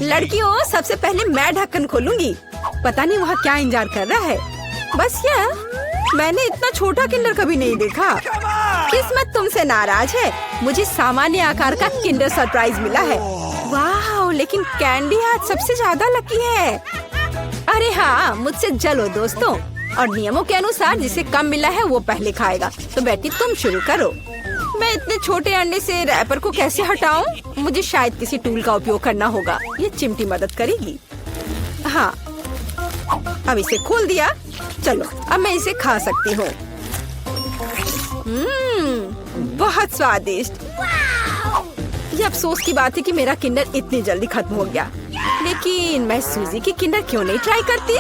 लड़कियों, सबसे पहले मैं ढक्कन खोलूंगी। पता नहीं वहाँ क्या इंतजार कर रहा है। बस यह, मैंने इतना छोटा किंडर कभी नहीं देखा। किस्मत तुमसे नाराज है। मुझे सामान्य आकार का किंडर सरप्राइज मिला है। वाह, लेकिन कैंडी आज सबसे ज्यादा लकी है। अरे हाँ, मुझसे जलो दोस्तों। और नियमों के अनुसार जिसे कम मिला है वो पहले खाएगा। तो बेटी तुम शुरू करो। मैं इतने छोटे अंडे से रैपर को कैसे हटाऊं? मुझे शायद किसी टूल का उपयोग करना होगा। ये चिमटी मदद करेगी। हाँ, अब इसे खोल दिया। चलो, अब मैं इसे खा सकती हूँ। बहुत स्वादिष्ट। ये अफसोस की बात है कि मेरा किंडर इतनी जल्दी खत्म हो गया। लेकिन मैं सूजी की किंडर क्यों नहीं ट्राई करती?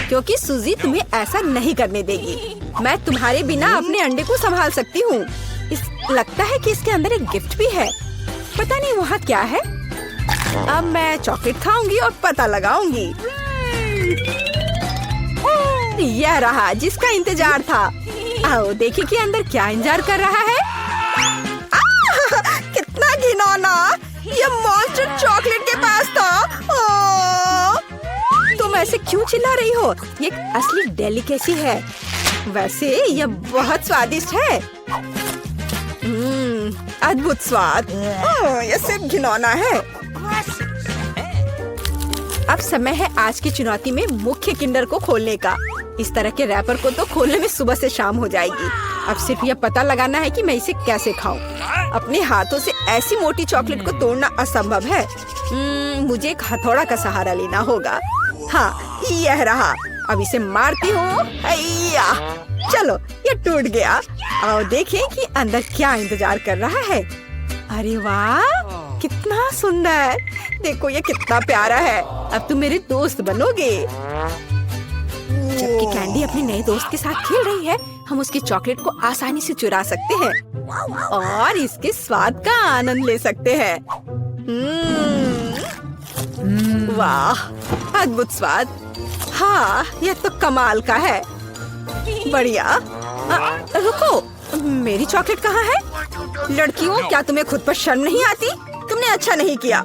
क्योंकि सूजी तुम्हें ऐसा नहीं करने देगी। मैं तुम्हारे बिना अपने अंडे को संभाल सकती हूँ। लगता है कि इसके अंदर एक गिफ्ट भी है। पता नहीं वहाँ क्या है। अब मैं चॉकलेट खाऊंगी और पता लगाऊंगी। यह रहा जिसका इंतजार था। आओ देखिए कि अंदर क्या इंतजार कर रहा है। कितना घिनौना! ये मॉन्स्टर चॉकलेट के पास था। तुम ऐसे क्यों चिल्ला रही हो? ये असली डेलिकेसी है। वैसे यह बहुत स्वादिष्ट है। अद्भुत स्वाद। यह सिर्फ घिनौना है। अब समय है आज की चुनौती में मुख्य किंडर को खोलने का। इस तरह के रैपर को तो खोलने में सुबह से शाम हो जाएगी। अब सिर्फ यह पता लगाना है कि मैं इसे कैसे खाऊं। अपने हाथों से ऐसी मोटी चॉकलेट को तोड़ना असंभव है। मुझे एक हथौड़ा का सहारा लेना होगा। हाँ, यह रहा। अब इसे मारती हूँ। चलो, ये टूट गया। आओ देखें कि अंदर क्या इंतजार कर रहा है। अरे वाह, कितना सुंदर! देखो ये कितना प्यारा है। अब तुम मेरे दोस्त बनोगे। जबकि कैंडी अपने नए दोस्त के साथ खेल रही है, हम उसकी चॉकलेट को आसानी से चुरा सकते हैं और इसके स्वाद का आनंद ले सकते हैं। वाह, अद्भुत स्वाद। हाँ, यह तो कमाल का है। बढ़िया। रुको, मेरी चॉकलेट कहाँ है? लड़कियों, क्या तुम्हें खुद पर शर्म नहीं आती? तुमने अच्छा नहीं किया।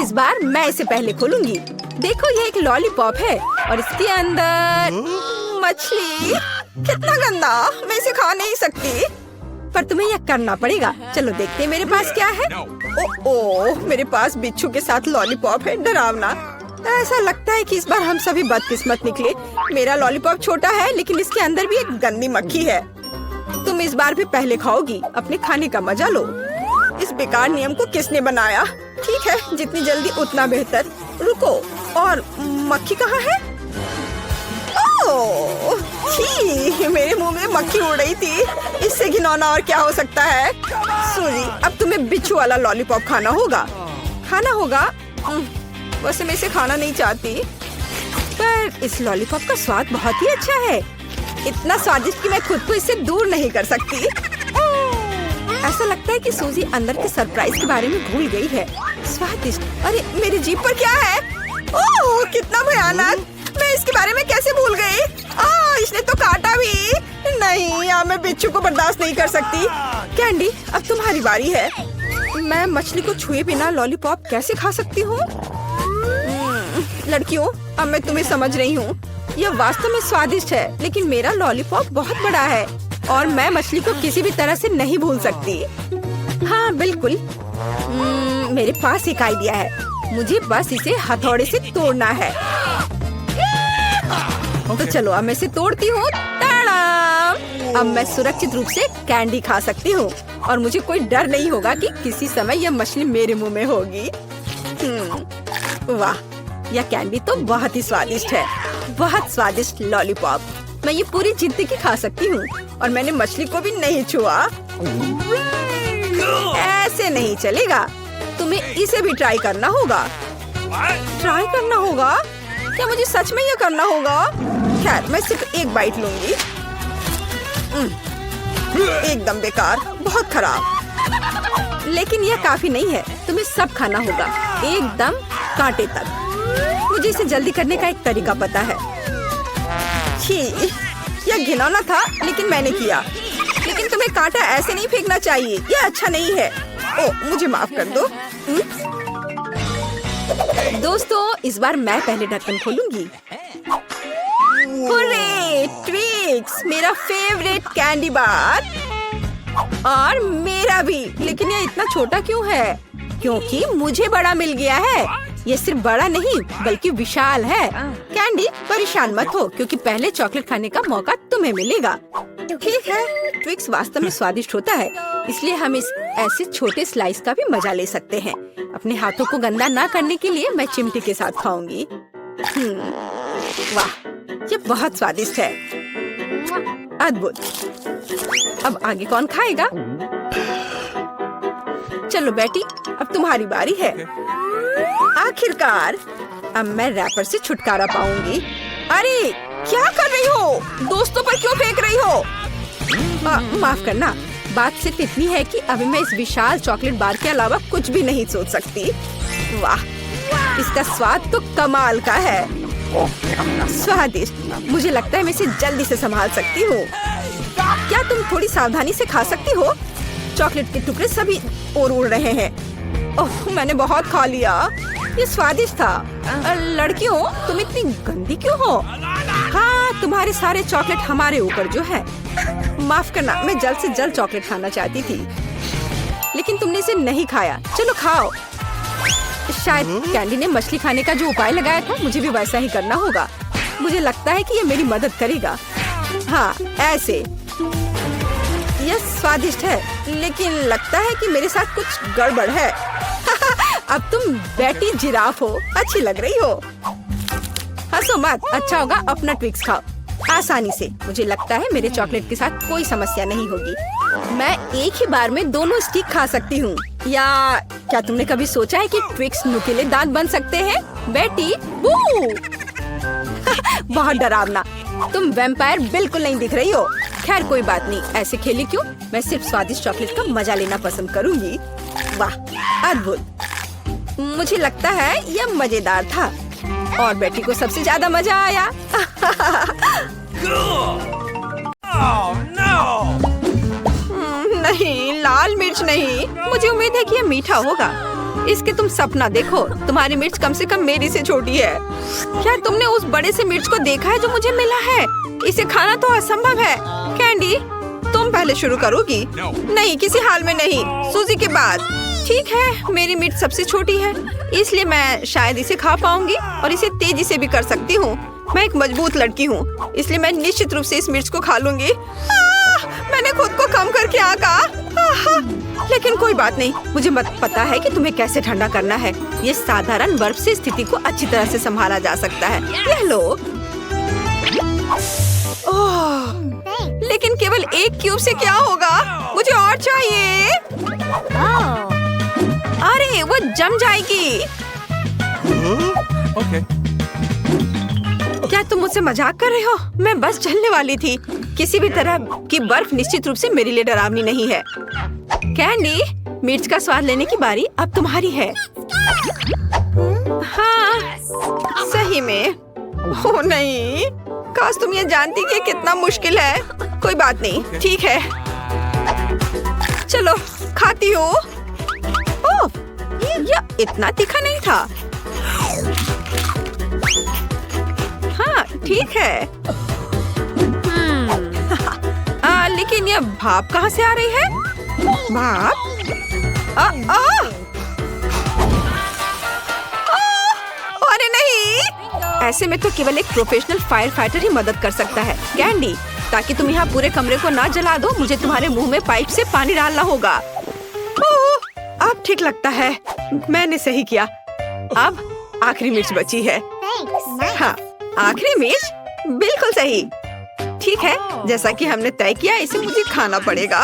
इस बार मैं इसे पहले खोलूंगी। देखो, ये एक लॉलीपॉप है और इसके अंदर मछली। कितना गंदा! मैं इसे खा नहीं सकती। पर तुम्हें यह करना पड़ेगा। चलो देखते हैं मेरे पास क्या है। ओह, मेरे पास बिच्छू के साथ लॉलीपॉप है। डरावना। ऐसा लगता है कि इस बार हम सभी बदकिस्मत निकले। मेरा लॉलीपॉप छोटा है, लेकिन इसके अंदर भी एक गंदी मक्खी है। तुम इस बार भी पहले खाओगी। अपने खाने का मजा लो। इस बेकार नियम को किसने बनाया? ठीक है, जितनी जल्दी उतना बेहतर। रुको, और मक्खी कहाँ है? ओह, छी, मेरे मुंह में मक्खी उड़ रही थी। इससे घिनौना और क्या हो सकता है? सूजी, अब तुम्हें बिच्छू वाला लॉलीपॉप खाना होगा। वैसे मैं इसे खाना नहीं चाहती, पर इस लॉलीपॉप का स्वाद बहुत ही अच्छा है। इतना स्वादिष्ट कि मैं खुद को इससे दूर नहीं कर सकती। ऐसा लगता है कि सूजी अंदर के सरप्राइज के बारे में भूल गई है। स्वादिष्ट। अरे मेरी जीभ पर क्या है? ओह, कितना भयानक! मैं इसके बारे में कैसे भूल गई? इसने तो काटा भी। नहीं, मैं बिच्छू को बर्दाश्त नहीं कर सकती। कैंडी, अब तुम्हारी बारी है। मैं मछली को छुए बिना लॉलीपॉप कैसे खा सकती हूँ? लड़कियों, अब मैं तुम्हें समझ रही हूँ। यह वास्तव में स्वादिष्ट है, लेकिन मेरा लॉलीपॉप बहुत बड़ा है और मैं मछली को किसी भी तरह से नहीं भूल सकती। हाँ बिल्कुल। मेरे पास एक आइडिया है। मुझे बस इसे हथौड़े से तोड़ना है। तो चलो, अब मैं इसे तोड़ती हूँ। अब मैं सुरक्षित रूप से कैंडी खा सकती हूँ और मुझे कोई डर नहीं होगा कि किसी समय यह मछली मेरे मुंह में होगी। वाह, यह कैंडी तो बहुत ही स्वादिष्ट है। बहुत स्वादिष्ट लॉलीपॉप। मैं ये पूरी जिंदगी खा सकती हूँ और मैंने मछली को भी नहीं छुआ। ऐसे नहीं चलेगा। तुम्हें इसे भी ट्राई करना होगा। ट्राई करना होगा? क्या मुझे सच में ये करना होगा? खैर, मैं सिर्फ एक बाइट लूंगी। एकदम बेकार, बहुत खराब। लेकिन यह काफी नहीं है। तुम्हें सब खाना होगा, एकदम कांटे तक। मुझे इसे जल्दी करने का एक तरीका पता है। छी, यह घिनौना था, लेकिन मैंने किया। लेकिन तुम्हें कांटा ऐसे नहीं फेंकना चाहिए। यह अच्छा नहीं है। ओह, मुझे माफ कर दो। दोस्तों, इस बार मैं पहले ढक्कन खोलूंगी। हुर्रे! ट्विक्स, मेरा फेवरेट कैंडी बार। और मेरा भी। लेकिन ये इतना छोटा क्यों है? क्योंकि मुझे बड़ा मिल गया है। ये सिर्फ बड़ा नहीं बल्कि विशाल है। कैंडी, परेशान मत हो क्योंकि पहले चॉकलेट खाने का मौका तुम्हें मिलेगा। ठीक है, ट्विक्स वास्तव में स्वादिष्ट होता है, इसलिए हम इस ऐसे छोटे स्लाइस का भी मजा ले सकते हैं। अपने हाथों को गंदा ना करने के लिए मैं चिमटी के साथ खाऊंगी। वाह, ये बहुत स्वादिष्ट है। अद्भुत। अब आगे कौन खाएगा? चलो बेटी, अब तुम्हारी बारी है। आखिरकार अब मैं रैपर से छुटकारा पाऊंगी। अरे, क्या कर रही हो? दोस्तों पर क्यों फेंक रही हो? माफ करना, बात सिर्फ इतनी है कि अभी मैं इस विशाल चॉकलेट बार के अलावा कुछ भी नहीं सोच सकती। वाह, इसका स्वाद तो कमाल का है। स्वादिष्ट। मुझे लगता है मैं इसे जल्दी से संभाल सकती हूँ। क्या तुम थोड़ी सावधानी से खा सकती हो? चॉकलेट के टुकड़े सभी और उड़ रहे हैं। ओह, मैंने बहुत खा लिया। ये स्वादिष्ट था। लड़कियों, तुम इतनी गंदी क्यों हो? हाँ, तुम्हारे सारे चॉकलेट हमारे ऊपर जो है। माफ करना, मैं जल्द से जल्द चॉकलेट खाना चाहती थी, लेकिन तुमने इसे नहीं खाया। चलो खाओ। शायद कैंडी ने मछली खाने का जो उपाय लगाया था, मुझे भी वैसा ही करना होगा। मुझे लगता है कि ये मेरी मदद करेगा। हाँ, ऐसे। यह स्वादिष्ट है, लेकिन लगता है कि मेरे साथ कुछ गड़बड़ है। अब तुम बेटी जिराफ हो, अच्छी लग रही हो। हंसो मत, अच्छा होगा अपना ट्विक्स खाओ आसानी से। मुझे लगता है मेरे चॉकलेट के साथ कोई समस्या नहीं होगी। मैं एक ही बार में दोनों स्टिक खा सकती हूँ। या क्या तुमने कभी सोचा है कि ट्विक्स नुकीले दांत बन सकते हैं? बेटी, बू! बहुत डरावना। तुम वैम्पायर बिल्कुल नहीं दिख रही हो। खैर कोई बात नहीं, ऐसे खेली क्यों? मैं सिर्फ स्वादिष्ट चॉकलेट का मजा लेना पसंद करूंगी। वाह, अद्भुत। मुझे लगता है यह मजेदार था और बेटी को सबसे ज्यादा मजा आया। नहीं, लाल मिर्च नहीं। मुझे उम्मीद है कि यह मीठा होगा। इसके तुम सपना देखो, तुम्हारी मिर्च कम से कम मेरी से छोटी है। क्या तुमने उस बड़े से मिर्च को देखा है जो मुझे मिला है? इसे खाना तो असंभव है। कैंडी, तुम पहले शुरू करोगी? नहीं, किसी हाल में नहीं। सूजी के बाद। ठीक है, मेरी मिर्च सबसे छोटी है, इसलिए मैं शायद इसे खा पाऊंगी और इसे तेजी से भी कर सकती हूँ। मैं एक मजबूत लड़की हूँ, इसलिए मैं निश्चित रूप से इस मिर्च को खा लूंगी। मैंने खुद को कम करके कहा। लेकिन कोई बात नहीं, मुझे पता है कि तुम्हें कैसे ठंडा करना है। ये साधारण बर्फ से स्थिति को अच्छी तरह से संभाला जा सकता है। यह लो। ओह, लेकिन केवल एक क्यूब से क्या होगा? मुझे और चाहिए। अरे, वो जम जाएगी। Okay. क्या तुम मुझसे मजाक कर रहे हो? मैं बस जलने वाली थी। किसी भी तरह की बर्फ निश्चित रूप से मेरे लिए डरावनी नहीं है। कैंडी, मिर्च का स्वाद लेने की बारी अब तुम्हारी है। हाँ, सही में। ओह नहीं, काश तुम ये जानती कि कितना मुश्किल है। कोई बात नहीं, ठीक है। चलो, खाती हूँ। ओह, यह इतना तीखा नहीं था। हाँ, ठीक है। लेकिन यह भाप कहाँ से आ रही है? भाप? अरे नहीं! ऐसे में तो केवल एक प्रोफेशनल फायर फाइटर ही मदद कर सकता है। कैंडी, ताकि तुम यहाँ पूरे कमरे को ना जला दो, मुझे तुम्हारे मुंह में पाइप से पानी डालना होगा। अब ठीक लगता है, मैंने सही किया। अब आखिरी मिर्च बची है। हाँ, आखिरी मिर्च, बिल्कुल सही। ठीक है, जैसा कि हमने तय किया, इसे मुझे खाना पड़ेगा।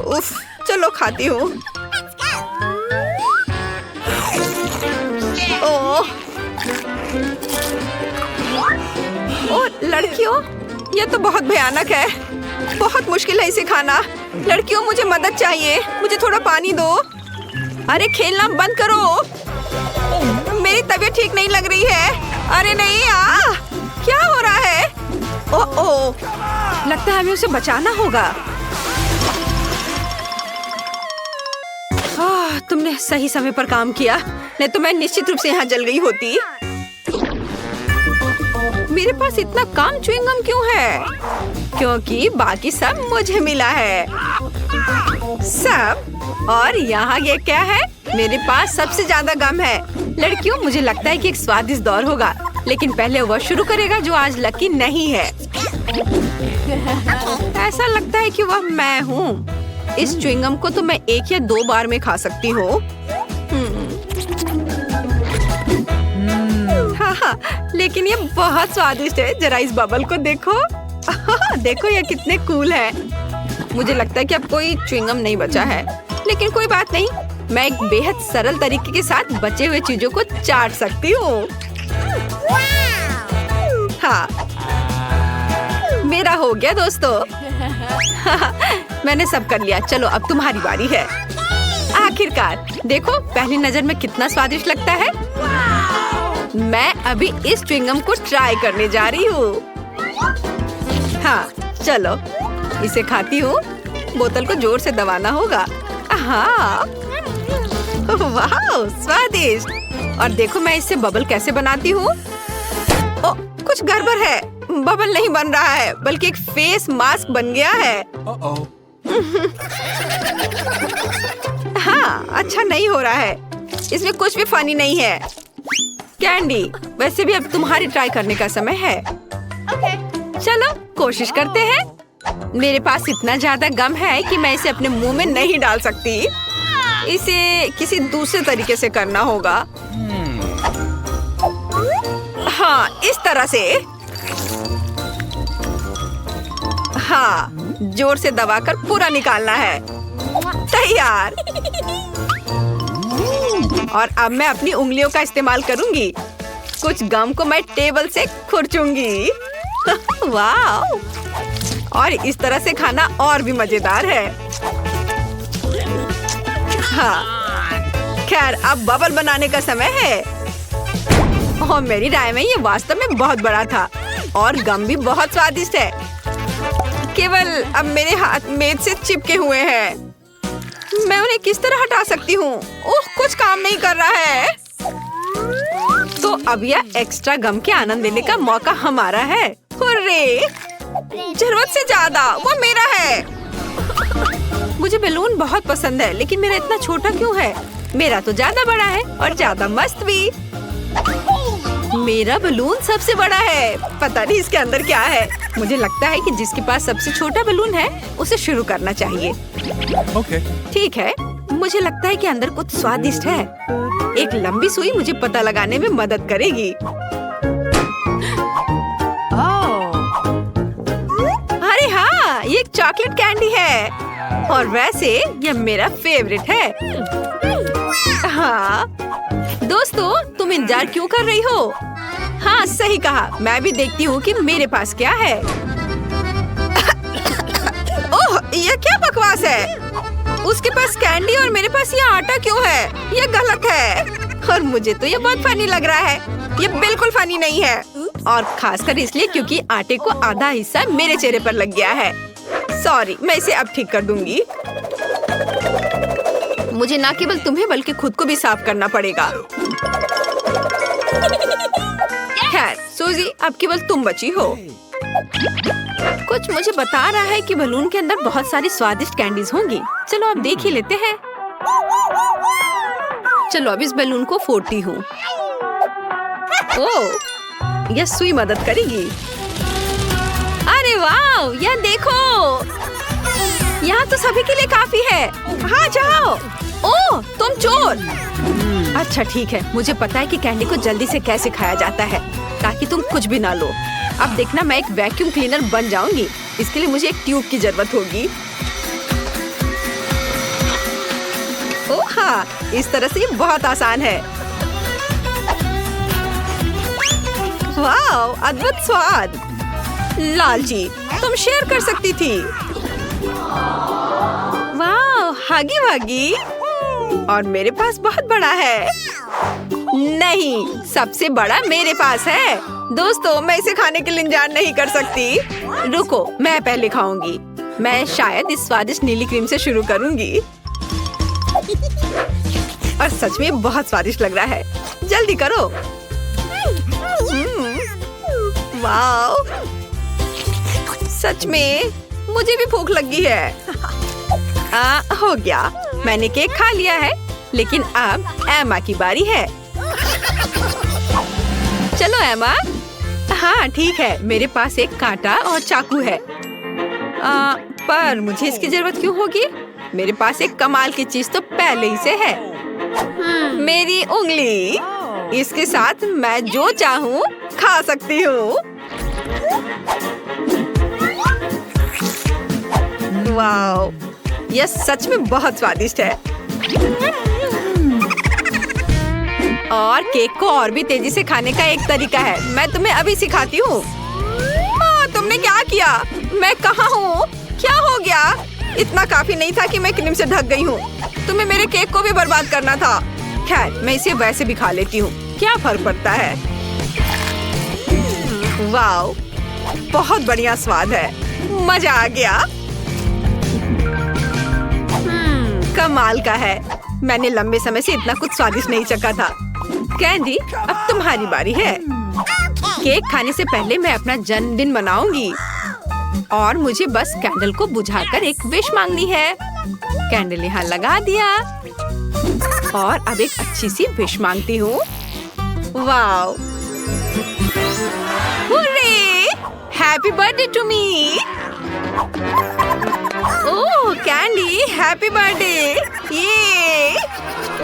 उफ, चलो खाती हूँ। ओह, लड़कियों, यह तो बहुत भयानक है। बहुत मुश्किल है इसे खाना। लड़कियों, मुझे मदद चाहिए। मुझे थोड़ा पानी दो। अरे, खेलना बंद करो। मेरी तबीयत ठीक नहीं लग रही है। अरे नहीं, क्या हो रहा है? ओह, लगता है हमें उसे बचाना होगा। तुम तुमने सही समय पर काम किया, नहीं तो मैं निश्चित रूप से यहाँ जल गई होती। मेरे पास इतना कम च्युइंग गम क्यों है? क्योंकि बाकी सब मुझे मिला है। सब? और यहाँ ये क्या है? मेरे पास सबसे ज्यादा गम है। लड़कियों, मुझे लगता है कि एक स्वादिष्ट दौर होगा, लेकिन पहले वह शुरू करेगा जो आज लकी नहीं है। ऐसा लगता है कि वह मैं हूँ। इस च्युइंगम को तो मैं 1 या 2 बार में खा सकती हूँ। हाँ, लेकिन ये बहुत स्वादिष्ट है। जरा इस बबल को देखो। देखो ये कितने कूल है। मुझे लगता है कि अब कोई च्युइंगम नहीं बचा है, लेकिन कोई बात नहीं, मैं एक बेहद सरल तरीके के साथ बचे हुए चीजों को चाट सकती हूँ। हाँ, मेरा हो गया दोस्तों। मैंने सब कर लिया। चलो अब तुम्हारी बारी है। आखिरकार, देखो पहली नजर में कितना स्वादिष्ट लगता है। मैं अभी इस च्युइंगम को ट्राई करने जा रही हूँ। हाँ, चलो इसे खाती हूँ। बोतल को जोर से दबाना होगा। हाँ, वाह, स्वादिष्ट। और देखो मैं इससे बबल कैसे बनाती हूँ। ओ, कुछ गड़बड़ है। बबल नहीं बन रहा है, बल्कि एक फेस मास्क बन गया है। हाँ, अच्छा नहीं हो रहा है। इसमें कुछ भी फनी नहीं है। कैंडी, वैसे भी अब तुम्हारी ट्राई करने का समय है। चलो कोशिश करते हैं। मेरे पास इतना ज्यादा गम है कि मैं इसे अपने मुंह में नहीं डाल सकती। इसे किसी दूसरे तरीके से करना होगा। हाँ, इस तरह से। हाँ, जोर से दबाकर पूरा निकालना है। तैयार। और अब मैं अपनी उंगलियों का इस्तेमाल करूंगी। कुछ गम को मैं टेबल से खुरचूंगी। वाह! और इस तरह से खाना और भी मजेदार है। हाँ, खैर अब बबल बनाने का समय है। और मेरी राय में ये वास्तव में बहुत बड़ा था और गम भी बहुत स्वादिष्ट है। केवल अब मेरे हाथ मेज से चिपके हुए हैं। मैं उन्हें किस तरह हटा सकती हूँ? ओह, कुछ काम नहीं कर रहा है। तो अब यह एक्स्ट्रा गम के आनंद लेने का मौका हमारा है। हुर्रे! जरूरत से ज्यादा, वो मेरा है। मुझे बैलून बहुत पसंद है, लेकिन मेरा इतना छोटा क्यों है? मेरा तो ज्यादा बड़ा है और ज्यादा मस्त भी। मेरा बलून सबसे बड़ा है। पता नहीं इसके अंदर क्या है। मुझे लगता है कि जिसके पास सबसे छोटा बलून है उसे शुरू करना चाहिए। ठीक है, मुझे लगता है कि अंदर कुछ स्वादिष्ट है। एक लंबी सुई मुझे पता लगाने में मदद करेगी। अरे हाँ, ये एक चॉकलेट कैंडी है और वैसे ये मेरा फेवरेट है। हाँ दोस्तों, तुम इंतजार क्यों कर रही हो? हाँ, सही कहा। मैं भी देखती हूँ कि मेरे पास क्या है। ओह, ये क्या बकवास है? उसके पास कैंडी और मेरे पास ये आटा क्यों है? ये गलत है। और मुझे तो ये बहुत फनी लग रहा है। ये बिल्कुल फनी नहीं है, और खासकर इसलिए क्योंकि आटे को आधा हिस्सा मेरे चेहरे पर लग गया है। सॉरी, मैं इसे अब ठीक कर दूंगी। मुझे ना केवल तुम्हें बल्कि खुद को भी साफ करना पड़ेगा। खैर सूजी, अब केवल तुम बची हो। कुछ मुझे बता रहा है कि बलून के अंदर बहुत सारी स्वादिष्ट कैंडीज होंगी। चलो अब देख ही लेते हैं। चलो अब इस बैलून को फोड़ती हूँ। ओह, यह सुई मदद करेगी। अरे वाह, यह देखो, यहाँ तो सभी के लिए काफी है। हाँ जाओ। ओह, तुम चोर। अच्छा ठीक है, मुझे पता है कि कैंडी को जल्दी से कैसे खाया जाता है ताकि तुम कुछ भी ना लो। अब देखना, मैं एक वैक्यूम क्लीनर बन जाऊंगी। इसके लिए मुझे एक ट्यूब की जरूरत होगी। ओह हाँ, इस तरह से ये बहुत आसान है। वाह, अद्भुत स्वाद। लालची, तुम शेयर कर सकती थी। वाह, हागी वागी। और मेरे पास बहुत बड़ा है। नहीं, सबसे बड़ा मेरे पास है। दोस्तों, मैं इसे खाने के लिए इंतजार नहीं कर सकती। रुको, मैं पहले खाऊंगी। मैं शायद इस स्वादिष्ट नीली क्रीम से शुरू करूंगी। सच में बहुत स्वादिष्ट लग रहा है। जल्दी करो। वाओ, सच में मुझे भी भूख लगी है। हो गया, मैंने केक खा लिया है, लेकिन अब एमा की बारी है। चलो एमा। हाँ ठीक है, मेरे पास एक कांटा और चाकू है। पर मुझे इसकी जरूरत क्यों होगी? मेरे पास एक कमाल की चीज तो पहले ही से है। मेरी उंगली। इसके साथ मैं जो चाहूँ खा सकती हूँ। वाओ, यह सच में बहुत स्वादिष्ट है। और केक को और भी तेजी से खाने का एक तरीका है, मैं तुम्हें अभी सिखाती हूँ। तुमने क्या किया? मैं कहाँ हूँ? क्या हो गया? इतना काफी नहीं था कि मैं क्रीम से ढक गई हूँ। तुम्हें मेरे केक को भी बर्बाद करना था। खैर, मैं इसे वैसे भी खा लेती हूँ, क्या फर्क पड़ता है। वाओ, बहुत बढ़िया स्वाद है, मजा आ गया। कमाल का है, मैंने लंबे समय से इतना कुछ स्वादिष्ट नहीं चखा था। कैंडी, अब तुम्हारी बारी है। केक खाने से पहले मैं अपना जन्मदिन मनाऊंगी और मुझे बस कैंडल को बुझाकर एक विश मांगनी है। कैंडल यहाँ लगा दिया और अब एक अच्छी सी विश मांगती हूँ। Wow, hurray! Happy birthday to me. Oh candy, happy birthday. ये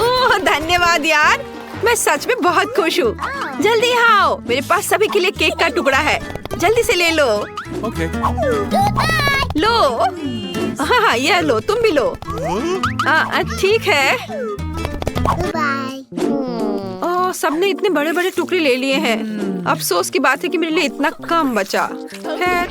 ओह धन्यवाद यार, मैं सच में बहुत खुश हूँ। जल्दी आओ, मेरे पास सभी के लिए केक का टुकड़ा है, जल्दी से ले लो। Okay. लो। हाँ, यह लो, तुम भी लो। ठीक है। ओह, सबने इतने बड़े बड़े टुकड़े ले लिए हैं। अफसोस की बात है कि मेरे लिए इतना कम बचा। खैर,